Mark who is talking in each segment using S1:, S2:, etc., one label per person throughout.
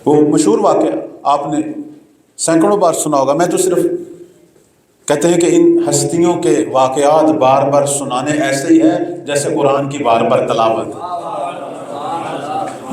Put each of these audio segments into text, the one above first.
S1: وہ مشہور واقعہ آپ نے سینکڑوں بار سنا ہوگا، میں تو صرف کہتے ہیں کہ ان ہستیوں کے واقعات بار بار سنانے ایسے ہی ہے جیسے قرآن کی بار بار تلاوت،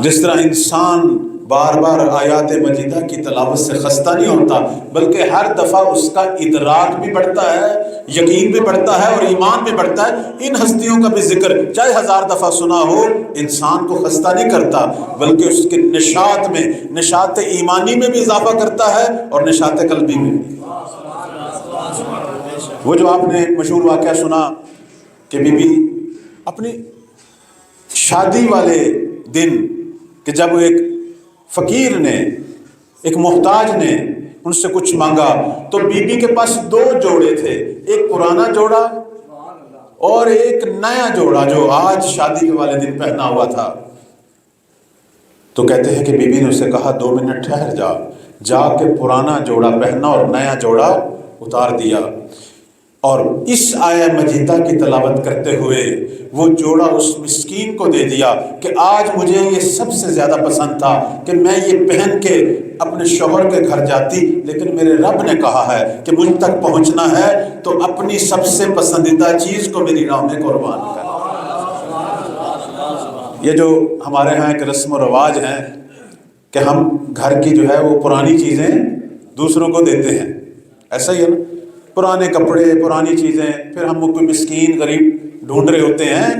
S1: جس طرح انسان بار بار آیات مجیدہ کی تلاوت سے خستہ نہیں ہوتا بلکہ ہر دفعہ اس کا ادراک بھی بڑھتا ہے، یقین بھی بڑھتا ہے اور ایمان بھی بڑھتا ہے۔ ان ہستیوں کا بھی ذکر چاہے 1000 دفعہ سنا ہو انسان کو خستہ نہیں کرتا بلکہ اس کے نشاط میں، نشاط ایمانی میں بھی اضافہ کرتا ہے اور نشاط قلبی میں بھی۔ وہ جو آپ نے مشہور واقعہ سنا کہ بی بی اپنی شادی والے دن کہ جب ایک فقیر نے، ایک محتاج نے ان سے کچھ مانگا تو بی بی کے پاس 2 جوڑے تھے، ایک پرانا جوڑا اور ایک نیا جوڑا جو آج شادی کے والے دن پہنا ہوا تھا۔ تو کہتے ہیں کہ بی بی نے اسے کہا 2 منٹ ٹھہر جا کے پرانا جوڑا پہنا اور نیا جوڑا اتار دیا، اور اس آیہ مجیدہ کی تلاوت کرتے ہوئے وہ جوڑا اس مسکین کو دے دیا کہ آج مجھے یہ سب سے زیادہ پسند تھا کہ میں یہ پہن کے اپنے شوہر کے گھر جاتی، لیکن میرے رب نے کہا ہے کہ مجھ تک پہنچنا ہے تو اپنی سب سے پسندیدہ چیز کو میری راہ میں قربان کر۔ یہ جو ہمارے ہاں ایک رسم و رواج ہیں کہ ہم گھر کی جو ہے وہ پرانی چیزیں دوسروں کو دیتے ہیں، ایسا ہی ہے نا، پرانے کپڑے، پرانی چیزیں، پھر ہم کوئی مسکین غریب ڈھونڈ رہے ہوتے ہیں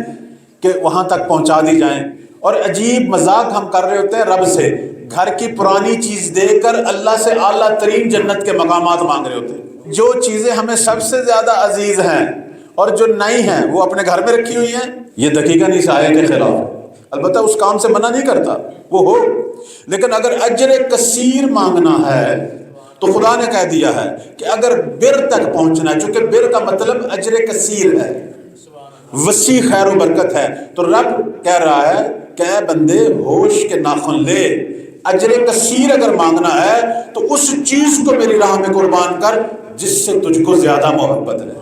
S1: کہ وہاں تک پہنچا دی جائیں، اور عجیب مذاق ہم کر رہے ہوتے ہیں رب سے، گھر کی پرانی چیز دے کر اللہ سے اعلیٰ ترین جنت کے مقامات مانگ رہے ہوتے ہیں۔ جو چیزیں ہمیں سب سے زیادہ عزیز ہیں اور جو نئی ہیں وہ اپنے گھر میں رکھی ہوئی ہیں، یہ دقیقاً اس آیت کے خلاف ہے۔ البتہ اس کام سے منع نہیں کرتا، وہ ہو، لیکن اگر اجر کثیر مانگنا ہے تو خدا نے کہہ دیا ہے کہ اگر بر تک پہنچنا ہے، چونکہ بر کا مطلب اجر کثیر ہے، وسیع خیر و برکت ہے، تو رب کہہ رہا ہے کہ اے بندے ہوش کے ناخن لے، اجر کثیر اگر مانگنا ہے تو اس چیز کو میری راہ میں قربان کر جس سے تجھ کو زیادہ محبت ہے۔